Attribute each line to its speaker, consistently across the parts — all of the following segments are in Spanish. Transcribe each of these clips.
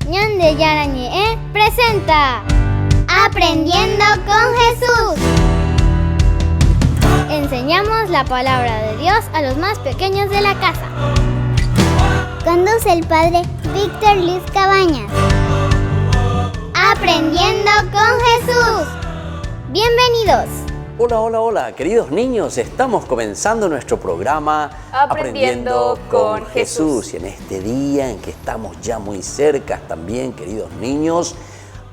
Speaker 1: Ñande Yarañe presenta Aprendiendo con Jesús. Enseñamos la palabra de Dios a los más pequeños de la casa. Conduce el padre Víctor Luis Cabañas. Aprendiendo con Jesús. Bienvenidos.
Speaker 2: Hola, queridos niños, estamos comenzando nuestro programa
Speaker 3: Aprendiendo con Jesús.
Speaker 2: Y en este día en que estamos ya muy cerca también, queridos niños,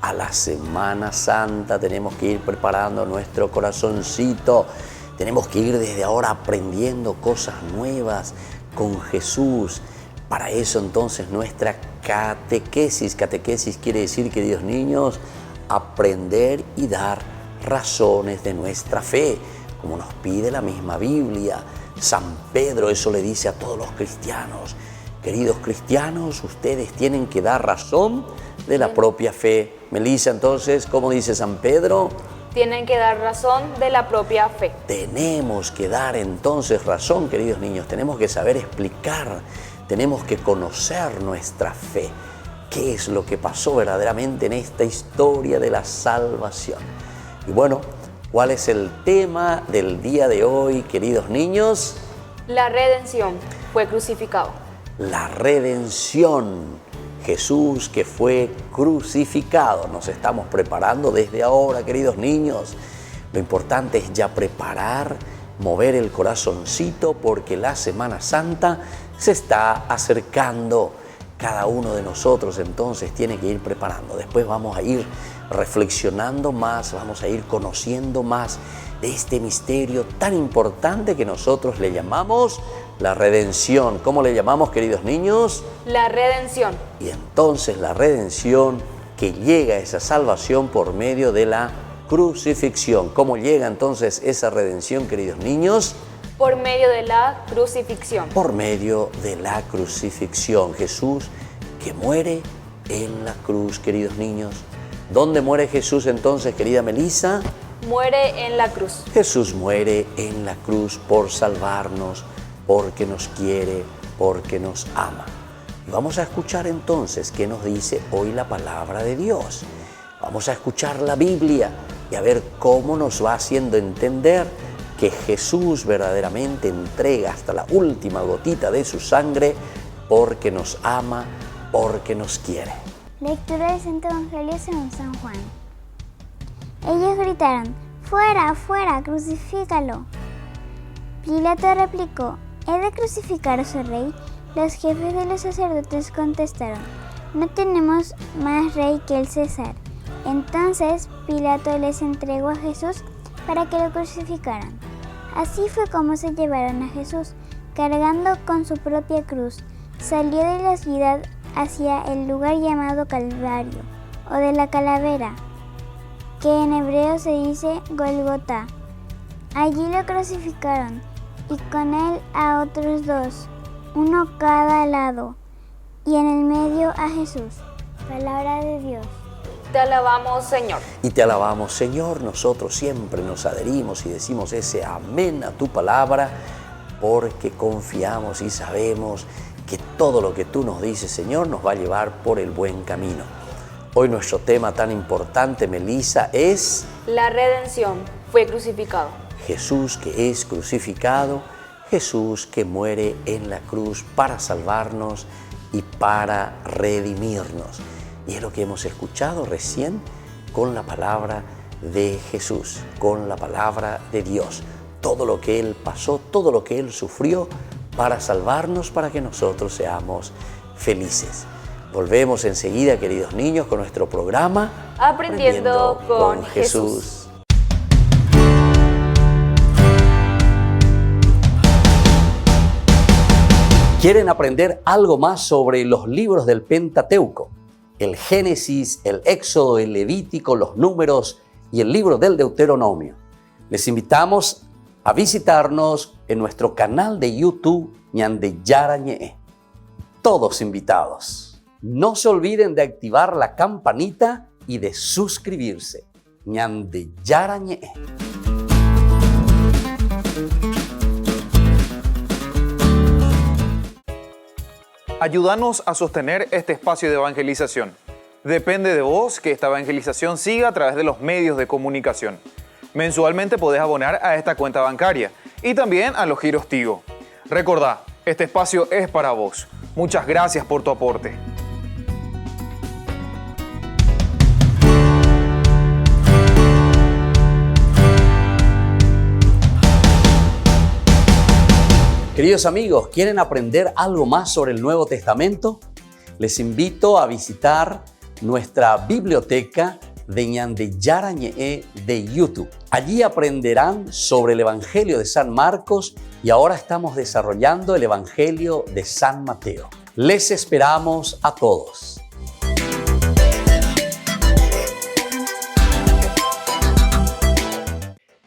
Speaker 2: a la Semana Santa tenemos que ir preparando nuestro corazoncito. Tenemos que ir desde ahora aprendiendo cosas nuevas con Jesús. Para eso entonces nuestra catequesis. Catequesis quiere decir, queridos niños, aprender y dar razones de nuestra fe, como nos pide la misma Biblia. San Pedro eso le dice a todos los cristianos: queridos cristianos, ustedes tienen que dar razón de la propia fe. Melissa, entonces, ¿cómo dice San Pedro?
Speaker 3: Tienen que dar razón de la propia fe.
Speaker 2: Tenemos que dar entonces razón, queridos niños, tenemos que saber explicar, tenemos que conocer nuestra fe. ¿Qué es lo que pasó verdaderamente en esta historia de la salvación? Y bueno, ¿cuál es el tema del día de hoy, queridos niños?
Speaker 3: La redención. Fue crucificado.
Speaker 2: La redención. Jesús que fue crucificado. Nos estamos preparando desde ahora, queridos niños. Lo importante es ya preparar, mover el corazoncito, porque la Semana Santa se está acercando. Cada uno de nosotros entonces tiene que ir preparando. Después vamos a ir reflexionando más, vamos a ir conociendo más de este misterio tan importante que nosotros le llamamos la redención. ¿Cómo le llamamos, queridos niños?
Speaker 3: La redención.
Speaker 2: Y entonces la redención, que llega a esa salvación por medio de la crucifixión. ¿Cómo llega entonces esa redención, queridos niños?
Speaker 3: Por medio de la crucifixión.
Speaker 2: Por medio de la crucifixión. Jesús que muere en la cruz, queridos niños. ¿Dónde muere Jesús entonces, querida Melissa?
Speaker 3: Muere en la cruz.
Speaker 2: Jesús muere en la cruz por salvarnos, porque nos quiere, porque nos ama. Y vamos a escuchar entonces qué nos dice hoy la palabra de Dios. Vamos a escuchar la Biblia y a ver cómo nos va haciendo entender que Jesús verdaderamente entrega hasta la última gotita de su sangre porque nos ama, porque nos quiere.
Speaker 1: Lectura del Santo Evangelio según San Juan. Ellos gritaron: ¡Fuera, fuera, crucifícalo! Pilato replicó: ¿He de crucificar a su rey? Los jefes de los sacerdotes contestaron: No tenemos más rey que el César. Entonces Pilato les entregó a Jesús para que lo crucificaran. Así fue como se llevaron a Jesús, cargando con su propia cruz. Salió de la ciudad hacia el lugar llamado Calvario, o de la calavera, que en hebreo se dice Golgota. Allí lo crucificaron, y con él a otros dos, uno cada lado, y en el medio a Jesús. Palabra de Dios.
Speaker 3: Te alabamos, Señor.
Speaker 2: Y te alabamos, Señor. Nosotros siempre nos adherimos y decimos ese amén a tu palabra, porque confiamos y sabemos que todo lo que tú nos dices, Señor, nos va a llevar por el buen camino. Hoy nuestro tema tan importante, Melissa, es
Speaker 3: La redención. Fue crucificado.
Speaker 2: Jesús que es crucificado, Jesús que muere en la cruz para salvarnos y para redimirnos. Y es lo que hemos escuchado recién con la palabra de Jesús, con la palabra de Dios. Todo lo que Él pasó, todo lo que Él sufrió para salvarnos, para que nosotros seamos felices. Volvemos enseguida, queridos niños, con nuestro programa
Speaker 3: Aprendiendo con Jesús.
Speaker 2: ¿Quieren aprender algo más sobre los libros del Pentateuco? El Génesis, el Éxodo, el Levítico, los Números y el libro del Deuteronomio. Les invitamos a visitarnos en nuestro canal de YouTube Ñande Yarañe. Todos invitados. No se olviden de activar la campanita y de suscribirse. Ñande Yarañe.
Speaker 4: Ayúdanos a sostener este espacio de evangelización. Depende de vos que esta evangelización siga a través de los medios de comunicación. Mensualmente podés abonar a esta cuenta bancaria y también a los giros Tigo. Recordá, este espacio es para vos. Muchas gracias por tu aporte.
Speaker 2: Queridos amigos, ¿quieren aprender algo más sobre el Nuevo Testamento? Les invito a visitar nuestra biblioteca de Ñande Yarañe de YouTube. Allí aprenderán sobre el Evangelio de San Marcos y ahora estamos desarrollando el Evangelio de San Mateo. Les esperamos a todos.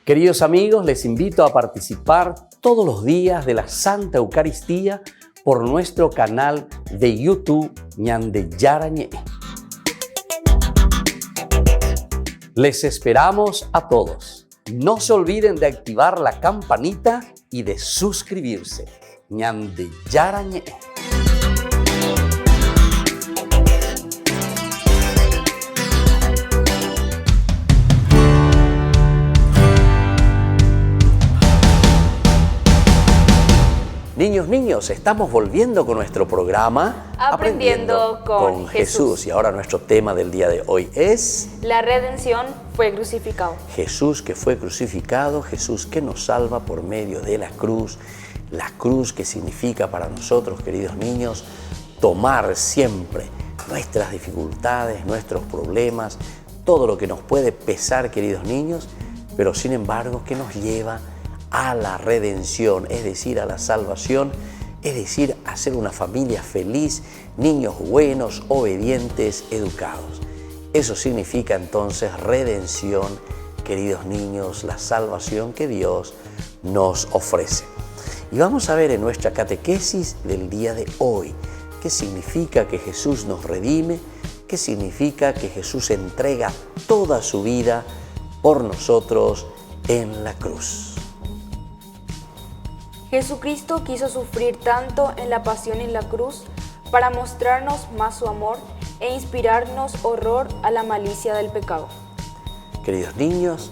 Speaker 2: Queridos amigos, les invito a participar todos los días de la Santa Eucaristía por nuestro canal de YouTube Ñande Yarañe. Les esperamos a todos. No se olviden de activar la campanita y de suscribirse. Ñande Yarañe. Niños, estamos volviendo con nuestro programa
Speaker 3: Aprendiendo con Jesús.
Speaker 2: Y ahora nuestro tema del día de hoy es
Speaker 3: La redención fue crucificado.
Speaker 2: Jesús que fue crucificado, Jesús que nos salva por medio de la cruz que significa para nosotros, queridos niños, tomar siempre nuestras dificultades, nuestros problemas, todo lo que nos puede pesar, queridos niños, pero sin embargo que nos lleva a la redención, es decir, a la salvación, es decir, a ser una familia feliz, niños buenos, obedientes, educados. Eso significa entonces redención, queridos niños, la salvación que Dios nos ofrece. Y vamos a ver en nuestra catequesis del día de hoy qué significa que Jesús nos redime, qué significa que Jesús entrega toda su vida por nosotros en la cruz.
Speaker 3: Jesucristo quiso sufrir tanto en la pasión y en la cruz para mostrarnos más su amor e inspirarnos horror a la malicia del pecado.
Speaker 2: Queridos niños,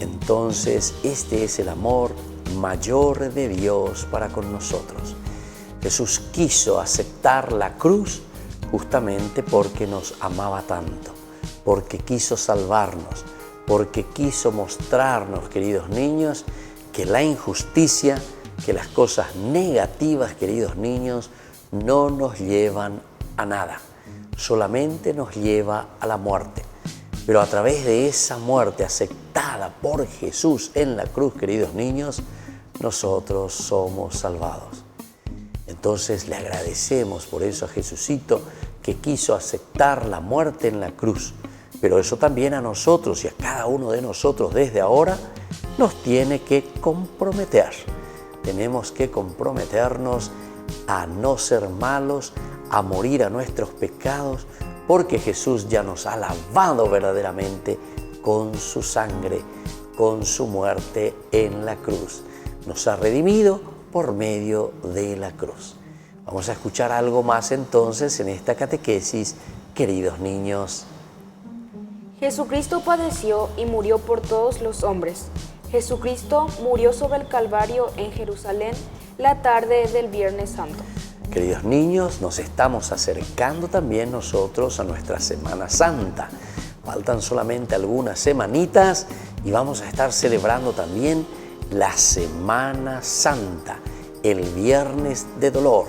Speaker 2: entonces este es el amor mayor de Dios para con nosotros. Jesús quiso aceptar la cruz justamente porque nos amaba tanto, porque quiso salvarnos, porque quiso mostrarnos, queridos niños, que la injusticia, que las cosas negativas, queridos niños, no nos llevan a nada, solamente nos lleva a la muerte. Pero a través de esa muerte aceptada por Jesús en la cruz, queridos niños, nosotros somos salvados. Entonces le agradecemos por eso a Jesucito que quiso aceptar la muerte en la cruz. Pero eso también a nosotros y a cada uno de nosotros desde ahora nos tiene que comprometer. Tenemos que comprometernos a no ser malos, a morir a nuestros pecados, porque Jesús ya nos ha lavado verdaderamente con su sangre, con su muerte en la cruz. Nos ha redimido por medio de la cruz. Vamos a escuchar algo más entonces en esta catequesis, queridos niños.
Speaker 3: Jesucristo padeció y murió por todos los hombres. Jesucristo murió sobre el Calvario en Jerusalén la tarde del Viernes Santo.
Speaker 2: Queridos niños, nos estamos acercando también nosotros a nuestra Semana Santa. Faltan solamente algunas semanitas y vamos a estar celebrando también la Semana Santa, el Viernes de Dolor,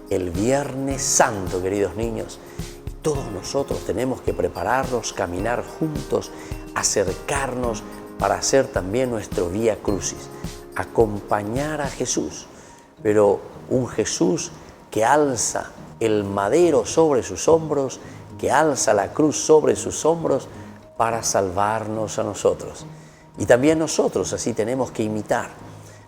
Speaker 2: el Viernes Santo, queridos niños. Todos nosotros tenemos que prepararnos, caminar juntos, acercarnos para hacer también nuestro Vía Crucis, acompañar a Jesús, pero un Jesús que alza el madero sobre sus hombros, que alza la cruz sobre sus hombros para salvarnos a nosotros. Y también nosotros así tenemos que imitar,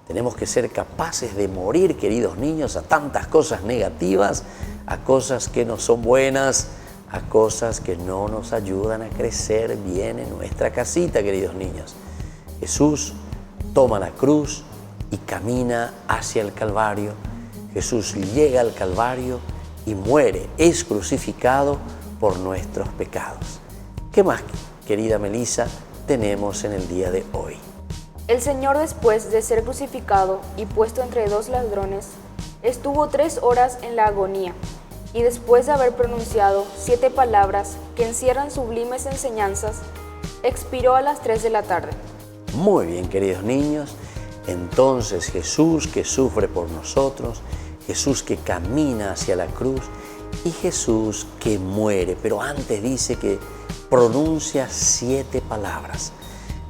Speaker 2: tenemos que ser capaces de morir, queridos niños, a tantas cosas negativas, a cosas que no son buenas, a cosas que no nos ayudan a crecer bien en nuestra casita, queridos niños. Jesús toma la cruz y camina hacia el Calvario. Jesús llega al Calvario y muere, es crucificado por nuestros pecados. ¿Qué más, querida Melissa, tenemos en el día de hoy?
Speaker 3: El Señor, después de ser crucificado y puesto entre dos ladrones, estuvo 3 horas en la agonía, y después de haber pronunciado 7 palabras que encierran sublimes enseñanzas, expiró a las 3 de la tarde.
Speaker 2: Muy bien, queridos niños, entonces Jesús que sufre por nosotros, Jesús que camina hacia la cruz y Jesús que muere, pero antes dice que pronuncia 7 palabras.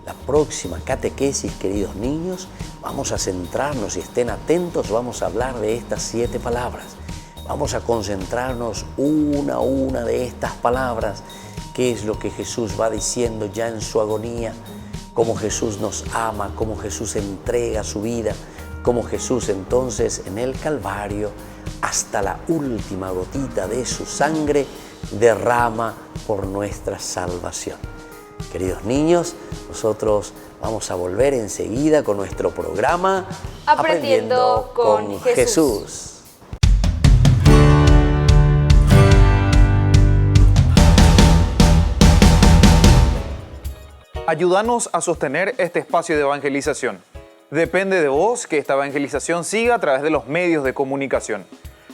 Speaker 2: La próxima catequesis, queridos niños, vamos a centrarnos, y estén atentos, vamos a hablar de estas 7 palabras. Vamos a concentrarnos una a una de estas palabras, qué es lo que Jesús va diciendo ya en su agonía, cómo Jesús nos ama, cómo Jesús entrega su vida, cómo Jesús entonces en el Calvario, hasta la última gotita de su sangre, derrama por nuestra salvación. Queridos niños, nosotros vamos a volver enseguida con nuestro programa
Speaker 3: Aprendiendo con Jesús.
Speaker 4: Ayúdanos a sostener este espacio de evangelización. Depende de vos que esta evangelización siga a través de los medios de comunicación.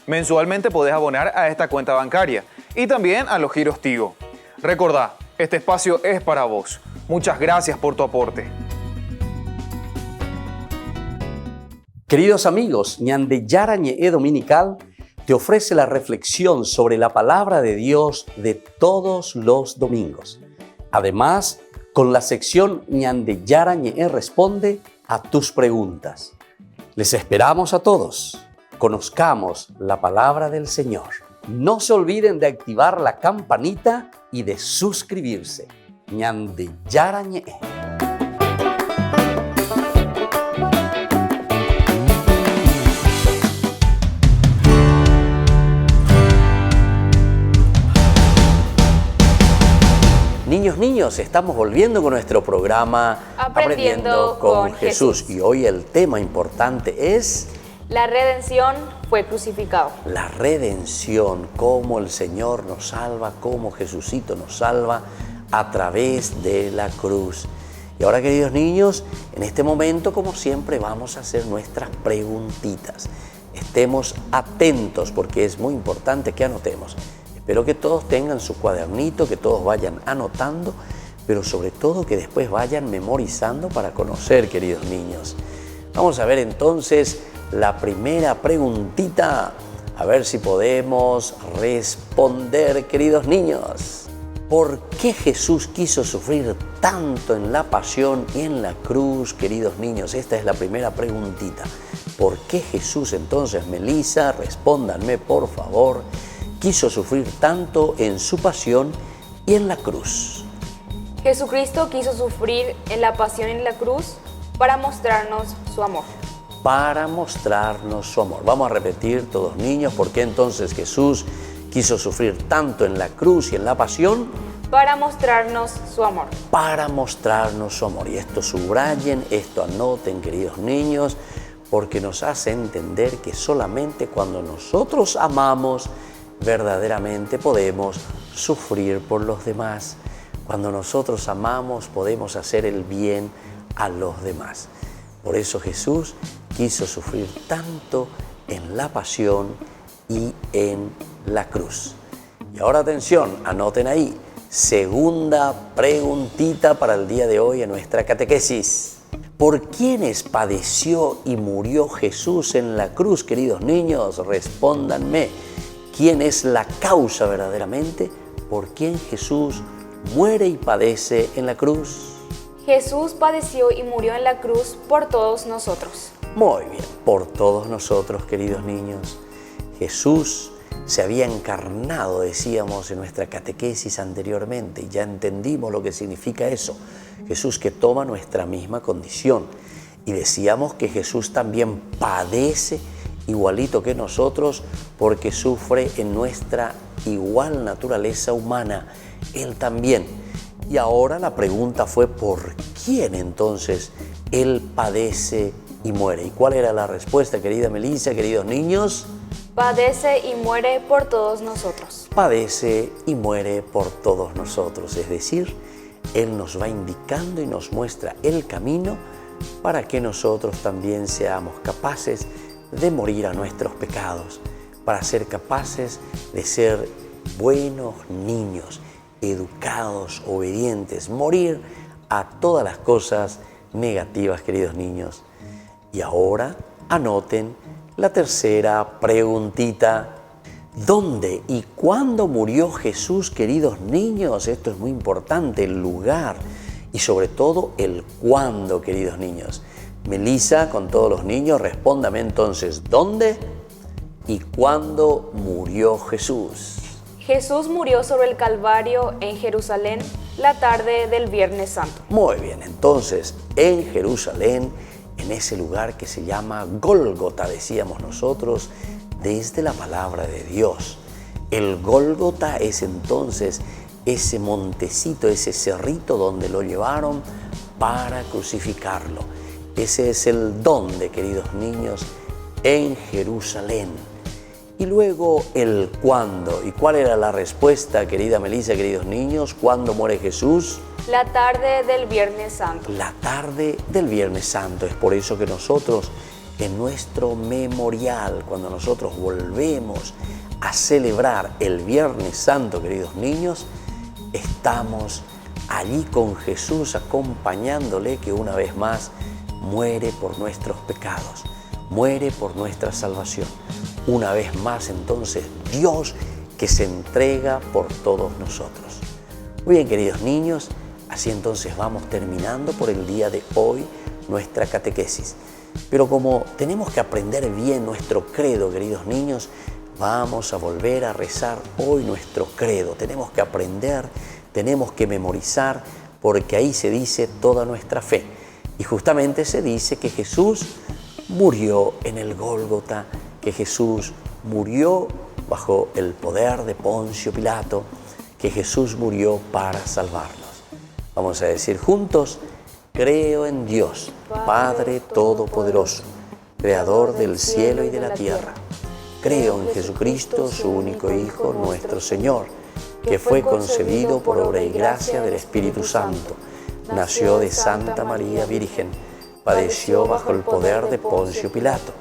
Speaker 4: Mensualmente podés abonar a esta cuenta bancaria y también a los giros Tigo. Recordá, este espacio es para vos. Muchas gracias por tu aporte.
Speaker 2: Queridos amigos, Ñandeyara Ñe'e Dominical te ofrece la reflexión sobre la palabra de Dios de todos los domingos. Además, con la sección Ñandeyara Ñe'e responde a tus preguntas. Les esperamos a todos. Conozcamos la palabra del Señor. No se olviden de activar la campanita y de suscribirse. Ñandeyara Ñe'e. Niños, estamos volviendo con nuestro programa
Speaker 3: Aprendiendo con Jesús.
Speaker 2: Y hoy el tema importante es
Speaker 3: La redención fue crucificado.
Speaker 2: la redención, cómo el Señor nos salva, cómo Jesucito nos salva a través de la cruz. Y ahora, queridos niños, en este momento, como siempre, vamos a hacer nuestras preguntitas. Estemos atentos porque es muy importante que anotemos. Espero que todos tengan su cuadernito, que todos vayan anotando, pero sobre todo que después vayan memorizando para conocer, queridos niños. Vamos a ver entonces la primera preguntita, a ver si podemos responder, queridos niños. ¿Por qué Jesús quiso sufrir tanto en la pasión y en la cruz, queridos niños? Esta es la primera preguntita. ¿Por qué Jesús entonces, Melissa, respóndanme por favor, quiso sufrir tanto en su pasión y en la cruz?
Speaker 3: Jesucristo quiso sufrir en la pasión y en la cruz para mostrarnos su amor.
Speaker 2: Para mostrarnos su amor. Vamos a repetir todos, niños, ¿por qué entonces Jesús quiso sufrir tanto en la cruz y en la pasión?
Speaker 3: Para mostrarnos su amor.
Speaker 2: Para mostrarnos su amor. Y esto subrayen, esto anoten, queridos niños, porque nos hace entender que solamente cuando nosotros amamos, verdaderamente podemos sufrir por los demás. Cuando nosotros amamos, podemos hacer el bien a los demás. Por eso Jesús quiso sufrir tanto en la pasión y en la cruz. Y ahora atención, anoten ahí, segunda preguntita para el día de hoy en nuestra catequesis. ¿Por quiénes padeció y murió Jesús en la cruz, queridos niños? Respóndanme. ¿Quién es la causa verdaderamente por quién Jesús muere y padece en la cruz?
Speaker 3: Jesús padeció y murió en la cruz por todos nosotros.
Speaker 2: Muy bien, por todos nosotros, queridos niños. Jesús se había encarnado, decíamos en nuestra catequesis anteriormente, y ya entendimos lo que significa eso. Jesús que toma nuestra misma condición. Y decíamos que Jesús también padece igualito que nosotros porque sufre en nuestra igual naturaleza humana. Él también. Y ahora la pregunta fue ¿por quién entonces Él padece y muere? ¿Y cuál era la respuesta, querida Melissa, queridos niños?
Speaker 3: padece y muere por todos nosotros.
Speaker 2: Padece y muere por todos nosotros, es decir, Él nos va indicando y nos muestra el camino para que nosotros también seamos capaces de morir a nuestros pecados, para ser capaces de ser buenos niños, educados, obedientes, morir a todas las cosas negativas, queridos niños. Y ahora anoten la tercera preguntita. ¿Dónde y cuándo murió Jesús, queridos niños? Esto es muy importante, el lugar y sobre todo el cuándo, queridos niños. Melissa, con todos los niños, respóndame entonces, ¿dónde y cuándo murió Jesús?
Speaker 3: Jesús murió sobre el Calvario en Jerusalén la tarde del Viernes Santo.
Speaker 2: Muy bien, entonces en Jerusalén, en ese lugar que se llama Gólgota, decíamos nosotros, desde la palabra de Dios. El Gólgota es entonces ese montecito, ese cerrito donde lo llevaron para crucificarlo. Ese es el dónde, queridos niños, en Jerusalén. Y luego el cuándo. ¿Y cuál era la respuesta, querida Melissa, queridos niños? ¿Cuándo muere Jesús?
Speaker 3: La tarde del Viernes Santo.
Speaker 2: La tarde del Viernes Santo. Es por eso que nosotros, en nuestro memorial, cuando nosotros volvemos a celebrar el Viernes Santo, queridos niños, estamos allí con Jesús acompañándole, que una vez más muere por nuestros pecados, muere por nuestra salvación. Una vez más, entonces, Dios que se entrega por todos nosotros. Muy bien, queridos niños, así entonces vamos terminando por el día de hoy nuestra catequesis. Pero como tenemos que aprender bien nuestro credo, queridos niños, vamos a volver a rezar hoy nuestro credo. Tenemos que aprender, tenemos que memorizar, porque ahí se dice toda nuestra fe. Y justamente se dice que Jesús murió en el Gólgota, que Jesús murió bajo el poder de Poncio Pilato, que Jesús murió para salvarnos. Vamos a decir juntos: creo en Dios, Padre Todopoderoso, Creador del cielo y de la tierra. Creo en Jesucristo, su único Hijo, nuestro Señor, que fue concebido por obra y gracia del Espíritu Santo. Nació de Santa María Virgen, padeció bajo el poder de Poncio Pilato,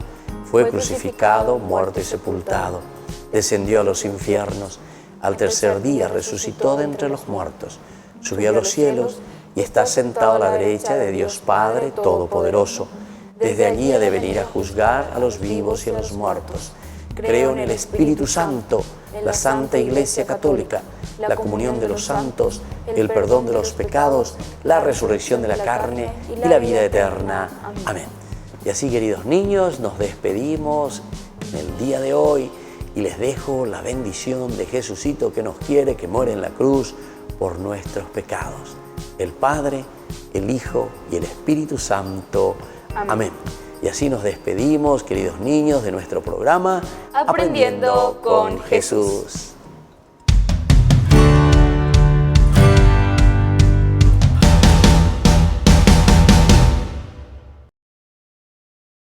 Speaker 2: fue crucificado, muerto y sepultado, descendió a los infiernos, al tercer día resucitó de entre los muertos, subió a los cielos y está sentado a la derecha de Dios Padre Todopoderoso. Desde allí ha de venir a juzgar a los vivos y a los muertos. Creo en el Espíritu Santo, la Santa Iglesia Católica, la comunión de los santos, el perdón de los pecados, la resurrección de la carne y la vida eterna. Amén. Y así, queridos niños, nos despedimos en el día de hoy y les dejo la bendición de Jesucito, que nos quiere, que muere en la cruz por nuestros pecados. El Padre, el Hijo y el Espíritu Santo. Amén. Y así nos despedimos, queridos niños, de nuestro programa
Speaker 3: Aprendiendo con
Speaker 2: Jesús.